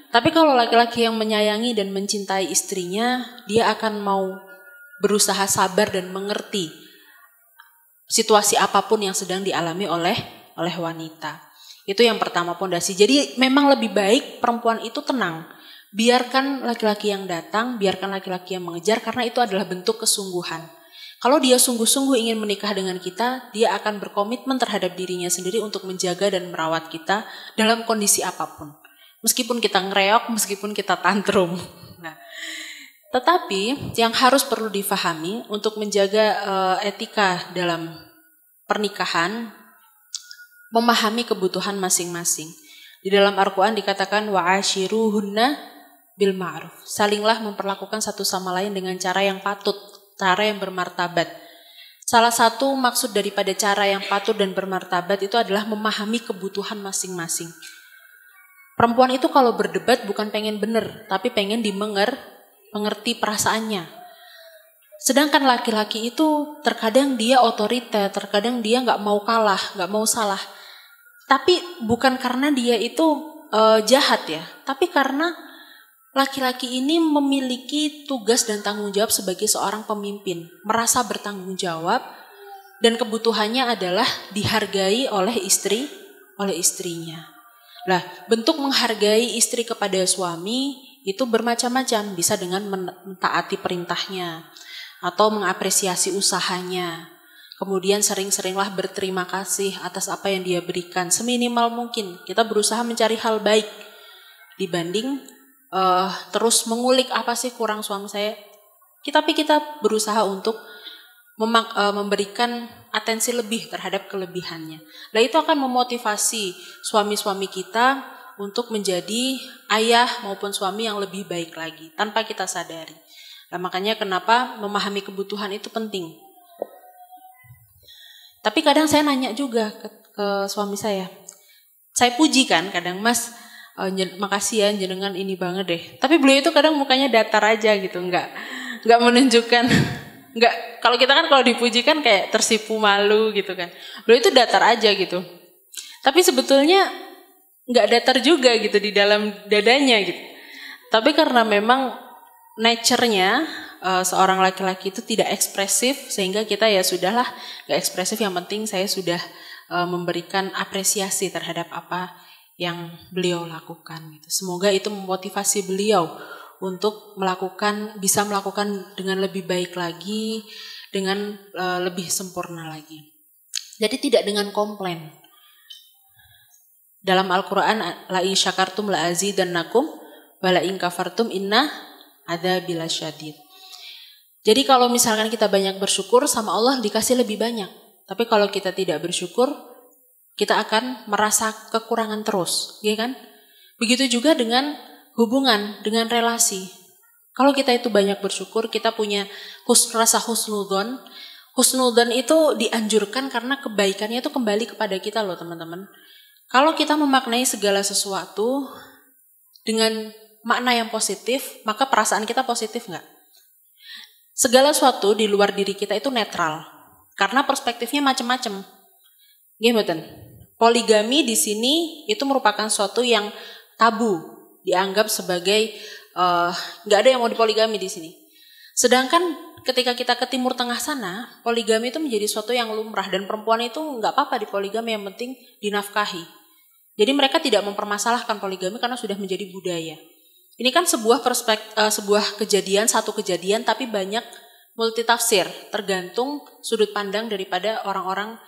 Tapi kalau laki-laki yang menyayangi dan mencintai istrinya, dia akan mau berusaha sabar dan mengerti situasi apapun yang sedang dialami oleh wanita. Itu yang pertama pondasi. Jadi memang lebih baik perempuan itu tenang. Biarkan laki-laki yang datang, biarkan laki-laki yang mengejar, karena itu adalah bentuk kesungguhan. Kalau dia sungguh-sungguh ingin menikah dengan kita, dia akan berkomitmen terhadap dirinya sendiri untuk menjaga dan merawat kita dalam kondisi apapun. Meskipun kita ngereok, meskipun kita tantrum. Nah, tetapi yang harus perlu difahami untuk menjaga etika dalam pernikahan, memahami kebutuhan masing-masing. Di dalam Al-Quran dikatakan wa'ashiruhunna bil ma'ruf. Salinglah memperlakukan satu sama lain dengan cara yang patut, cara yang bermartabat. Salah satu maksud daripada cara yang patut dan bermartabat itu adalah memahami kebutuhan masing-masing. Perempuan itu kalau berdebat bukan pengen bener, tapi pengen mengerti perasaannya. Sedangkan laki-laki itu terkadang dia otoriter, terkadang dia nggak mau kalah, nggak mau salah. Tapi bukan karena dia itu jahat ya, tapi karena laki-laki ini memiliki tugas dan tanggung jawab sebagai seorang pemimpin, merasa bertanggung jawab dan kebutuhannya adalah dihargai oleh istrinya. Nah, bentuk menghargai istri kepada suami itu bermacam-macam, bisa dengan mentaati perintahnya atau mengapresiasi usahanya. Kemudian sering-seringlah berterima kasih atas apa yang dia berikan, seminimal mungkin. Kita berusaha mencari hal baik dibanding terus mengulik apa sih kurang suami saya. Tapi kita berusaha untuk memberikan atensi lebih terhadap kelebihannya. Nah, itu akan memotivasi suami-suami kita untuk menjadi ayah maupun suami yang lebih baik lagi tanpa kita sadari. Nah, makanya kenapa memahami kebutuhan itu penting. Tapi kadang saya nanya juga ke suami saya. Saya puji kan kadang, Mas, makasih ya jenengan ini banget deh. Tapi beliau itu kadang mukanya datar aja gitu, nggak menunjukkan, nggak. Kalau kita kan kalau dipuji kan kayak tersipu malu gitu kan. Beliau itu datar aja gitu. Tapi sebetulnya nggak datar juga gitu di dalam dadanya gitu. Tapi karena memang nature-nya seorang laki-laki itu tidak ekspresif, sehingga kita ya sudahlah nggak ekspresif. Yang penting saya sudah memberikan apresiasi terhadap apa yang beliau lakukan gitu. Semoga itu memotivasi beliau untuk bisa melakukan dengan lebih baik lagi, dengan lebih sempurna lagi. Jadi tidak dengan komplain. Dalam Al-Quran, la in syakartum la azidannakum wa la in kafartum inna adzabi lasyadid. Jadi kalau misalkan kita banyak bersyukur sama Allah dikasih lebih banyak. Tapi kalau kita tidak bersyukur, kita akan merasa kekurangan terus, ya kan? Begitu juga dengan hubungan, dengan relasi. Kalau kita itu banyak bersyukur, kita punya rasa husnudzon. Husnudzon itu dianjurkan karena kebaikannya itu kembali kepada kita loh teman-teman. Kalau kita memaknai segala sesuatu dengan makna yang positif, maka perasaan kita positif nggak? Segala sesuatu di luar diri kita itu netral, karena perspektifnya macam-macam. Gimana? Poligami di sini itu merupakan suatu yang tabu, dianggap sebagai nggak ada yang mau dipoligami di sini. Sedangkan ketika kita ke Timur Tengah sana, poligami itu menjadi suatu yang lumrah dan perempuan itu nggak apa-apa dipoligami, yang penting dinafkahi. Jadi mereka tidak mempermasalahkan poligami karena sudah menjadi budaya. Ini kan sebuah kejadian, satu kejadian, tapi banyak multitafsir, tergantung sudut pandang daripada orang-orang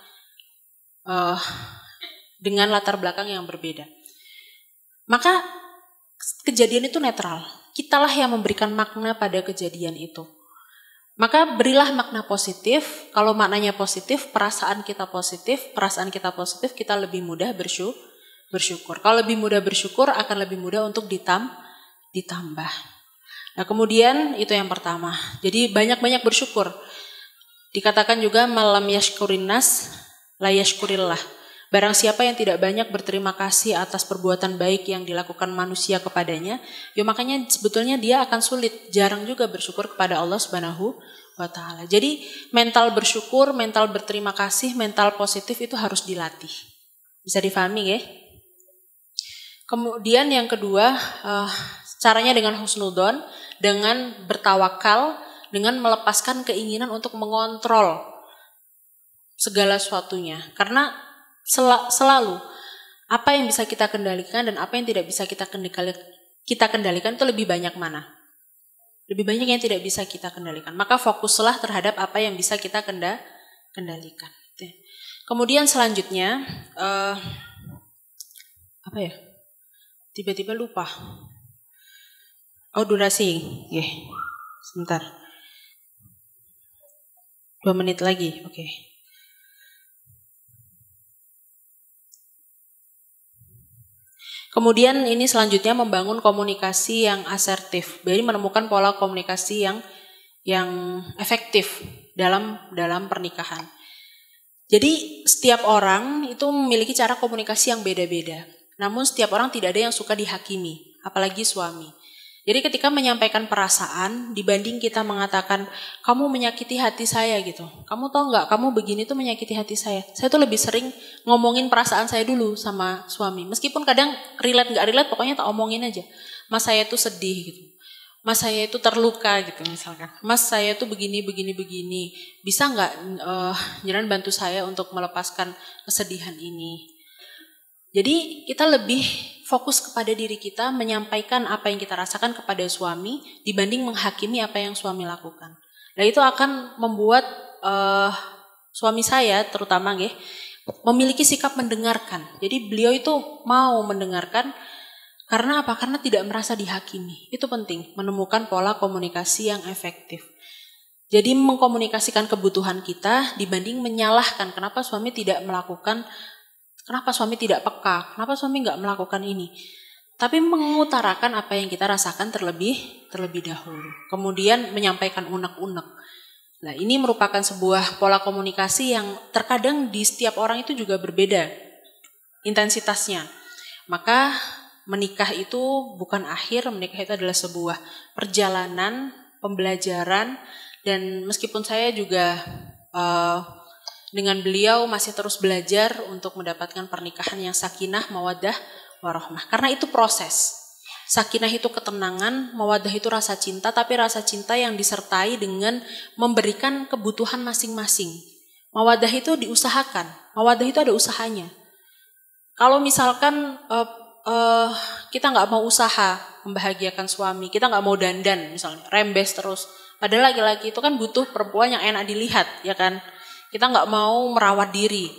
dengan latar belakang yang berbeda. Maka kejadian itu netral. Kitalah yang memberikan makna pada kejadian itu. Maka berilah makna positif. Kalau maknanya positif, perasaan kita positif, kita lebih mudah bersyukur. Kalau lebih mudah bersyukur, akan lebih mudah untuk ditambah. Nah, kemudian itu yang pertama. Jadi banyak-banyak bersyukur. Dikatakan juga malam yashkurin nas la yashkurillah. Barang siapa yang tidak banyak berterima kasih atas perbuatan baik yang dilakukan manusia kepadanya, ya makanya sebetulnya dia akan sulit, jarang juga bersyukur kepada Allah Subhanahu wa taala. Jadi mental bersyukur, mental berterima kasih, mental positif itu harus dilatih. Bisa difahami ya? Kemudian yang kedua, caranya dengan husnudzon, dengan bertawakal, dengan melepaskan keinginan untuk mengontrol segala sesuatunya. Karena selalu apa yang bisa kita kendalikan dan apa yang tidak bisa kita kendalikan itu lebih banyak mana? Lebih banyak yang tidak bisa kita kendalikan. Maka fokuslah terhadap apa yang bisa kita kendalikan. Kemudian selanjutnya, apa ya? Tiba-tiba lupa. Oh, durasi. Sebentar. 2 menit lagi. Oke. Kemudian ini selanjutnya membangun komunikasi yang asertif. Jadi menemukan pola komunikasi yang efektif dalam pernikahan. Jadi setiap orang itu memiliki cara komunikasi yang beda-beda. Namun setiap orang tidak ada yang suka dihakimi, apalagi suami. Jadi ketika menyampaikan perasaan, dibanding kita mengatakan, kamu menyakiti hati saya gitu. Kamu tahu nggak, kamu begini tuh menyakiti hati saya. Saya tuh lebih sering ngomongin perasaan saya dulu sama suami. Meskipun kadang relate nggak relate, pokoknya tak omongin aja. Mas saya tuh sedih gitu. Mas saya itu terluka gitu misalkan. Mas saya tuh begini. Bisa nggak jangan bantu saya untuk melepaskan kesedihan ini. Jadi kita lebih fokus kepada diri kita, menyampaikan apa yang kita rasakan kepada suami dibanding menghakimi apa yang suami lakukan. Nah itu akan membuat suami saya terutama memiliki sikap mendengarkan. Jadi beliau itu mau mendengarkan karena apa? Karena tidak merasa dihakimi. Itu penting, menemukan pola komunikasi yang efektif. Jadi mengkomunikasikan kebutuhan kita dibanding menyalahkan kenapa suami tidak melakukan. Kenapa suami tidak peka? Kenapa suami nggak melakukan ini? Tapi mengutarakan apa yang kita rasakan terlebih dahulu. Kemudian menyampaikan unek-unek. Nah ini merupakan sebuah pola komunikasi yang terkadang di setiap orang itu juga berbeda intensitasnya. Maka menikah itu bukan akhir, menikah itu adalah sebuah perjalanan, pembelajaran. Dan meskipun saya juga dengan beliau masih terus belajar untuk mendapatkan pernikahan yang sakinah, mawaddah, warahmah. Karena itu proses. Sakinah itu ketenangan, mawaddah itu rasa cinta, tapi rasa cinta yang disertai dengan memberikan kebutuhan masing-masing. Mawaddah itu diusahakan, mawaddah itu ada usahanya. Kalau misalkan kita nggak mau usaha membahagiakan suami, kita nggak mau dandan misalnya, rembes terus. Padahal laki-laki itu kan butuh perempuan yang enak dilihat, ya kan? Kita nggak mau merawat diri.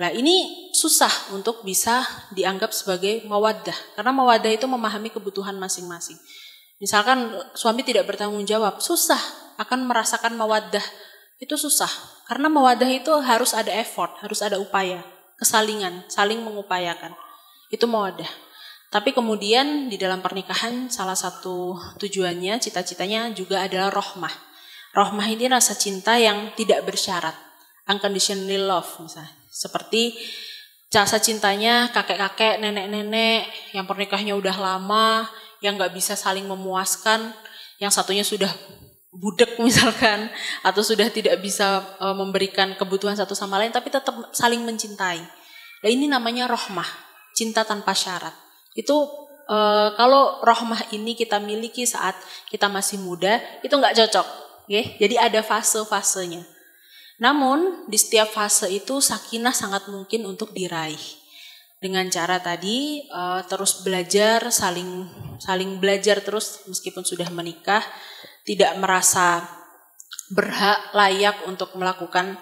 Nah ini susah untuk bisa dianggap sebagai mawaddah. Karena mawaddah itu memahami kebutuhan masing-masing. Misalkan suami tidak bertanggung jawab, susah akan merasakan mawaddah. Itu susah. Karena mawaddah itu harus ada effort, harus ada upaya. Kesalingan, saling mengupayakan. Itu mawaddah. Tapi kemudian di dalam pernikahan salah satu tujuannya, cita-citanya juga adalah rohmah. Rohmah ini rasa cinta yang tidak bersyarat. Unconditionally love misalnya. Seperti rasa cintanya kakek-kakek, nenek-nenek yang pernikahannya udah lama, yang gak bisa saling memuaskan, yang satunya sudah budek misalkan, atau sudah tidak bisa memberikan kebutuhan satu sama lain, tapi tetap saling mencintai. Nah ini namanya rohmah, cinta tanpa syarat. Itu kalau rohmah ini kita miliki saat kita masih muda, itu gak cocok. Jadi ada fase-fasenya. Namun di setiap fase itu sakinah sangat mungkin untuk diraih. Dengan cara tadi terus belajar, saling belajar terus meskipun sudah menikah, tidak merasa berhak, layak untuk melakukan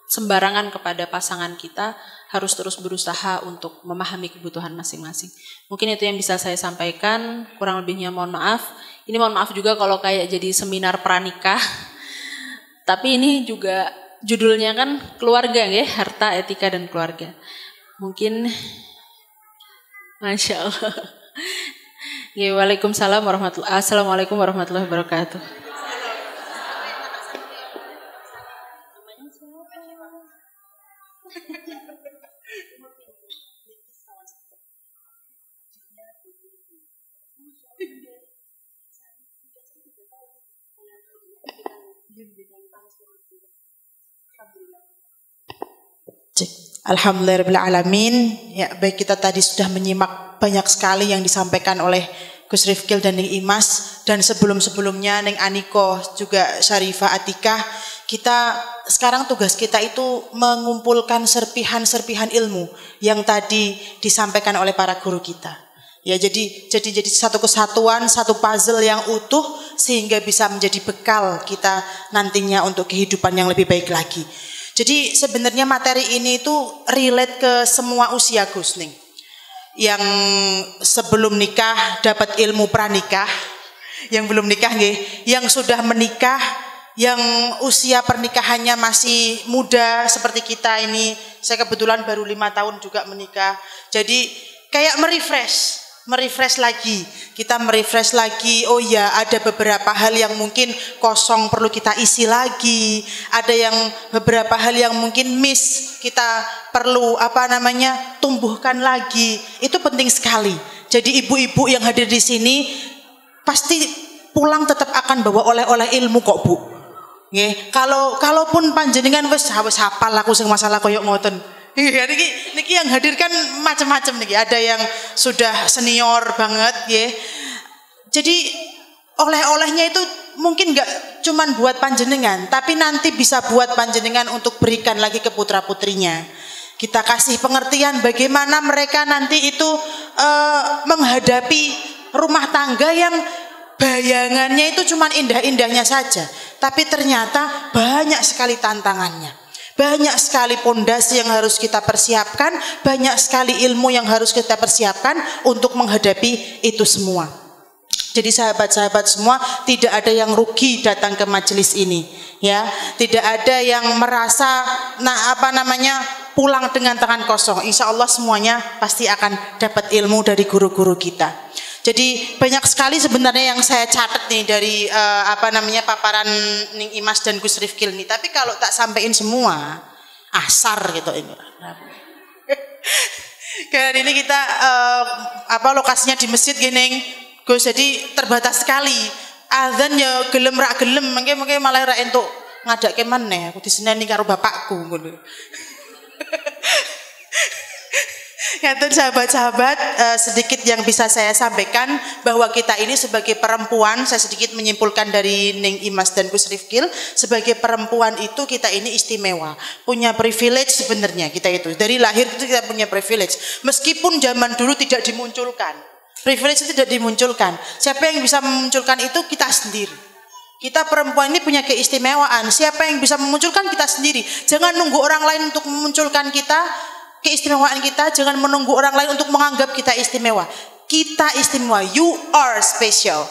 sembarangan kepada pasangan kita, harus terus berusaha untuk memahami kebutuhan masing-masing. Mungkin itu yang bisa saya sampaikan, kurang lebihnya mohon maaf. Ini mohon maaf juga kalau kayak jadi seminar pranikah. Tapi ini juga judulnya kan keluarga ya, harta, etika, dan keluarga. Mungkin, Masya Allah. Ya, Waalaikumsalam warahmatullahi wabarakatuh. Assalamualaikum warahmatullahi wabarakatuh. Alhamdulillahirrahmanirrahim. Ya, baik, kita tadi sudah menyimak banyak sekali yang disampaikan oleh Gus Rifkil dan Ning Imas, dan sebelum-sebelumnya Ning Aniko juga Syarifah Atikah. Kita sekarang tugas kita itu mengumpulkan serpihan-serpihan ilmu yang tadi disampaikan oleh para guru kita. Ya, jadi satu kesatuan, satu puzzle yang utuh sehingga bisa menjadi bekal kita nantinya untuk kehidupan yang lebih baik lagi. Jadi sebenarnya materi ini itu relate ke semua usia Gus Ning. Yang sebelum nikah dapat ilmu pranikah, yang belum nikah nggih, yang sudah menikah, yang usia pernikahannya masih muda seperti kita ini. Saya kebetulan baru 5 tahun juga menikah. Jadi kayak merefresh lagi. Kita merefresh lagi. Oh ya, ada beberapa hal yang mungkin kosong perlu kita isi lagi. Ada yang beberapa hal yang mungkin miss, kita perlu tumbuhkan lagi. Itu penting sekali. Jadi ibu-ibu yang hadir di sini pasti pulang tetap akan bawa oleh-oleh ilmu kok, Bu. Nggih, kalaupun panjenengan wis hafal aku sing masalah koyo ngoten. Iya, niki yang hadir kan macam-macam niki. Ada yang sudah senior banget, ya. Jadi oleh-olehnya itu mungkin nggak cuman buat panjenengan, tapi nanti bisa buat panjenengan untuk berikan lagi ke putra-putrinya. Kita kasih pengertian bagaimana mereka nanti itu menghadapi rumah tangga yang bayangannya itu cuman indah-indahnya saja, tapi ternyata banyak sekali tantangannya. Banyak sekali pondasi yang harus kita persiapkan, banyak sekali ilmu yang harus kita persiapkan untuk menghadapi itu semua. Jadi sahabat-sahabat semua, tidak ada yang rugi datang ke majelis ini, ya. Tidak ada yang merasa pulang dengan tangan kosong. Insya Allah semuanya pasti akan dapat ilmu dari guru-guru kita. Jadi banyak sekali sebenarnya yang saya catat nih dari paparan Ning Imas dan Gus Rifkil nih. Tapi kalau tak sampein semua asar gitu ini. Karena ini kita lokasinya di masjid gini, Gus, jadi terbatas sekali. Azan ya gelem rak gelem, mungkin malah ra entuk ngadake maneh aku diseneni karo bapakku ngono. Ya, sahabat-sahabat, sedikit yang bisa saya sampaikan bahwa kita ini sebagai perempuan, saya sedikit menyimpulkan dari Ning Imas dan Gus Rifkil, sebagai perempuan itu kita ini istimewa, punya privilege sebenarnya kita itu. Dari lahir itu kita punya privilege, meskipun zaman dulu tidak dimunculkan. Privilege itu tidak dimunculkan. Siapa yang bisa memunculkan itu? Kita sendiri. Kita perempuan ini punya keistimewaan. Siapa yang bisa memunculkan? Kita sendiri. Jangan nunggu orang lain untuk memunculkan kita. Keistimewaan kita, jangan menunggu orang lain untuk menganggap kita istimewa. Kita istimewa. You are special.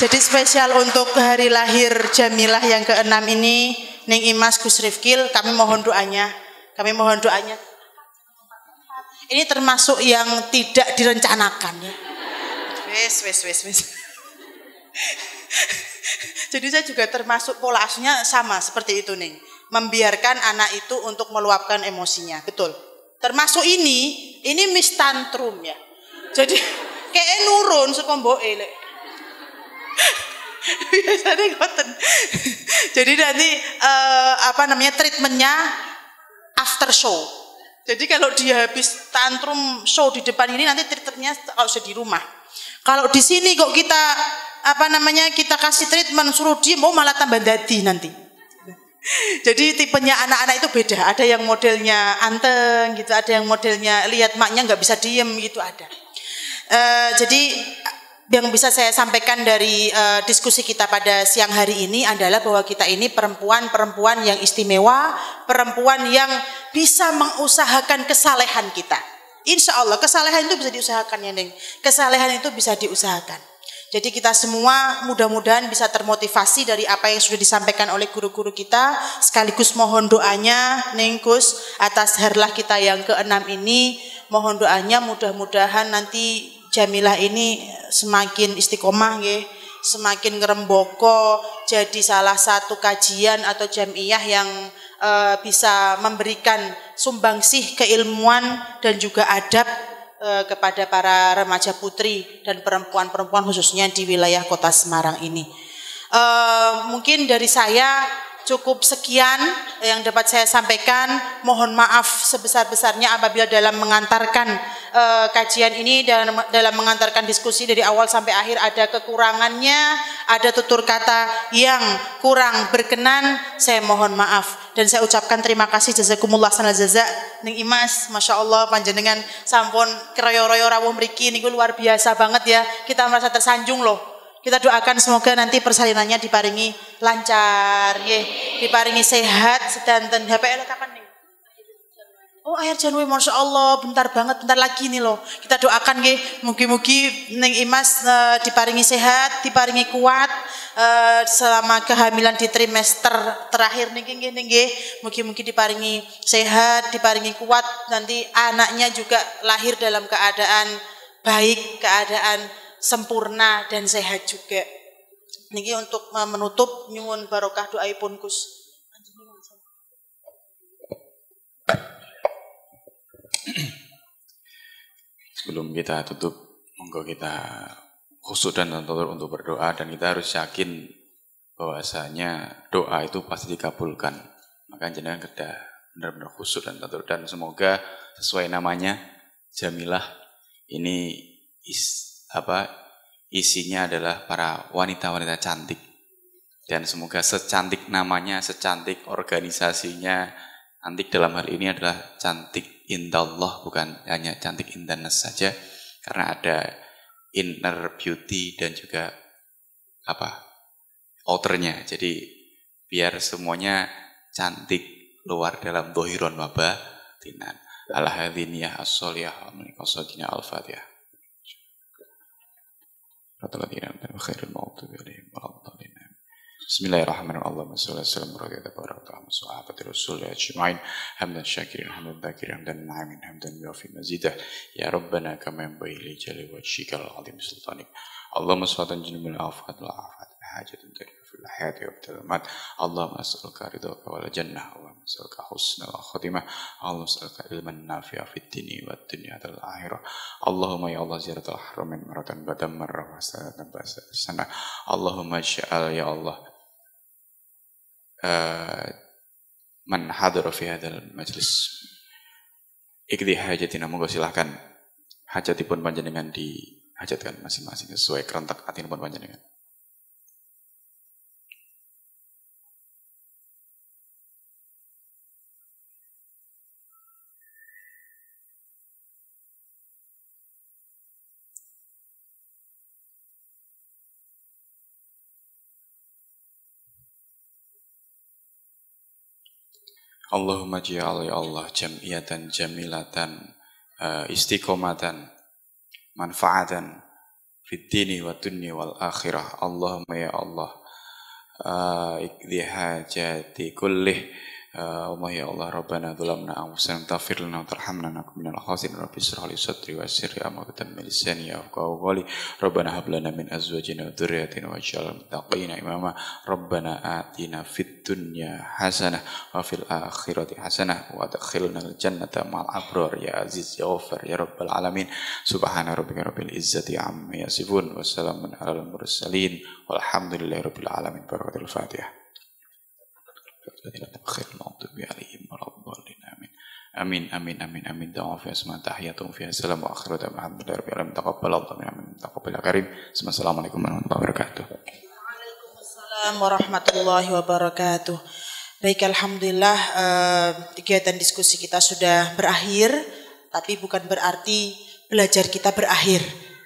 Jadi spesial untuk hari lahir Jamilah yang ke-6 ini, Ning Imas, Gus Rifkil, kami mohon doanya. Ini termasuk yang tidak direncanakan, ya. Wes. Jadi saya juga termasuk pola asuhnya sama seperti itu, Ning. Membiarkan anak itu untuk meluapkan emosinya, betul. Termasuk ini Miss Tantrum, ya. Jadi kayak nurun saka mboke lek. Biasanya ngoten. Jadi nanti treatmentnya after show. Jadi kalau dia habis tantrum show di depan ini, nanti treatmentnya kalau sudah di rumah. Kalau di sini kok kita kita kasih treatment suruh dia mau malah tambah dadi nanti. Jadi tipenya anak-anak itu beda. Ada yang modelnya anteng gitu, ada yang modelnya lihat maknya nggak bisa diem gitu, ada. Jadi yang bisa saya sampaikan dari diskusi kita pada siang hari ini adalah bahwa kita ini perempuan yang istimewa, perempuan yang bisa mengusahakan kesalehan kita. Insya Allah kesalehan itu bisa diusahakan, ya, Neng. Kesalehan itu bisa diusahakan. Jadi kita semua mudah-mudahan bisa termotivasi dari apa yang sudah disampaikan oleh guru-guru kita. Sekaligus mohon doanya, Neng Gus, atas herlah kita yang ke-6 ini. Mohon doanya mudah-mudahan nanti Jamilah ini semakin istiqomah, ya, semakin ngeremboko, jadi salah satu kajian atau jamiah yang bisa memberikan sumbangsih keilmuan dan juga adab kepada para remaja putri dan perempuan-perempuan khususnya di wilayah Kota Semarang ini. Mungkin dari saya cukup sekian yang dapat saya sampaikan. Mohon maaf sebesar-besarnya apabila dalam mengantarkan kajian ini dan dalam mengantarkan diskusi dari awal sampai akhir ada kekurangannya, ada tutur kata yang kurang berkenan, saya mohon maaf. Dan saya ucapkan terima kasih, jazakumullah sanal jaza. Ning Imas, Masya Allah panjenengan sampun keroyo-royo rawuh mriki niku luar biasa banget, ya. Kita merasa tersanjung loh. Kita doakan semoga nanti persalinannya diparingi lancar, diparingi sehat sedanten. HPL kapan nih? Oh akhir Januari, Masya Allah, bentar banget, bentar lagi nih loh. Kita doakan nggih, mugi-mugi Neng Imas diparingi sehat, diparingi kuat selama kehamilan di trimester terakhir nggih. Mugi-mugi diparingi sehat, diparingi kuat, nanti anaknya juga lahir dalam keadaan baik, keadaan sempurna dan sehat juga. Niki untuk menutup nyuwun barokah doaipun Gus. Sebelum kita tutup, monggo kita khusyuk dan tadarruk untuk berdoa, dan kita harus yakin bahwasanya doa itu pasti dikabulkan. Maka jenengan kedah benar-benar khusyuk dan tadarruk, dan semoga sesuai namanya Jamilah ini isinya adalah para wanita-wanita cantik, dan semoga secantik namanya, secantik organisasinya, cantik dalam hal ini adalah cantik indallah, bukan hanya cantik indanas saja, karena ada inner beauty dan juga outernya. Jadi biar semuanya cantik luar dalam dohiron wa batinan. Al-hadhiniyah as-soliyah al-qasadina al-fatihah. Bismillahirrahmanirrahim. Allahumma shalli ala sayyidina Muhammad wa ala sahabati rasul ajma'in. Hamdan syakirin, hamdan dzakirin, hamdan na'imin, hamdan yuafi mazidah. Ya Rabbana kama yanbaghi li jalali wajhikal azim sultanik. Allahumma salli jinbil afat wal afat hajatun tadfi fil hayati wa fil mat. Allahumma as'aluka ridhaka wal jannah, Allahumma as'aluka husnal khatimah, Allahumma as'aluka ilman nafi'a fid dini wad dunya wal akhirah. Allahumma ya Allah ziyaratul haramin maratan badam marrah wa sanatan sana. Allahumma ja'al ya Allah man hadara fi hadzal majlis ikdi hajatina, monggo silahkan hajatipun panjenengan dihajatkan masing-masing sesuai kerentak atinipun panjenengan. Allahumma ja'al ya Allah jam'iyatan jamilatan istiqomatan manfaatan fid dini wa dunya wal akhirah. Allahumma ya Allah ikdi hajati kullih. Allahumma ya Allah Rabbana dhulamna anfusana taghfir lana tarhamna nakum minal khasirin. Rabbi shrah li sadri wa yassir li amri wa lisani yafqahu qawli. Rabbana hab lana min azwajina wa dhurriyyatina waj'alna muttaqina imama. Rabbana atina fid dunya hasanah wa fil akhirati hasanah wa adkhilna al jannata ma'al abrar ya aziz ya ghafar ya rabbal alamin. Subhana rabbika rabbil izzati amma yasifun wa salamun alal mursalin walhamdulillahi rabbil alamin. Barakatul Fatihah. Amin amin amin amin. Doa fi asma tahiyatum fi salam wa akhirat alhamdulillah rabbil alamin. Taqabbalallahu minna taqabbal karim. Assalamualaikum warahmatullahi wabarakatuh. Waalaikumsalam warahmatullahi wabarakatuh. Baik, alhamdulillah kegiatan diskusi kita sudah berakhir, tapi bukan berarti belajar kita berakhir.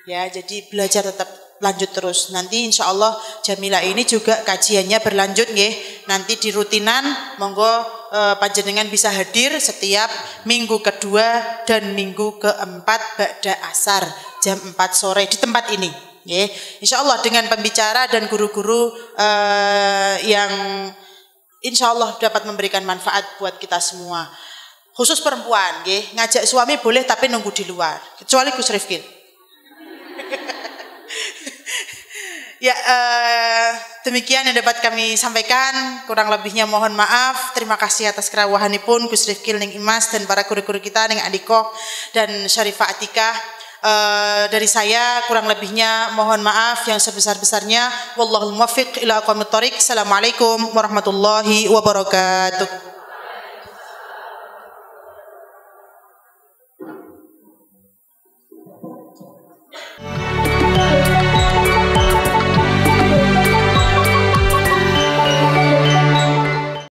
Ya, jadi belajar tetap lanjut terus. Nanti insya Allah Jamilah ini juga kajiannya berlanjut nggih. Nanti di rutinan monggo panjenengan bisa hadir setiap minggu kedua dan minggu keempat ba'da asar jam 4 sore di tempat ini. Nggih. Insya Allah dengan pembicara dan guru-guru yang insya Allah dapat memberikan manfaat buat kita semua. Khusus perempuan, nggih. Ngajak suami boleh tapi nunggu di luar. Kecuali Gus Rifkin. Ya, demikian yang dapat kami sampaikan. Kurang lebihnya mohon maaf. Terima kasih atas kerawahanipun Gus Rifkil ning Imas dan para guru-guru kita ning Andiko dan Syarifah Atikah. Dari saya kurang lebihnya mohon maaf yang sebesar-besarnya. Wallahul muwaffiq ila aqwamit thoriq. Assalamualaikum warahmatullahi wabarakatuh.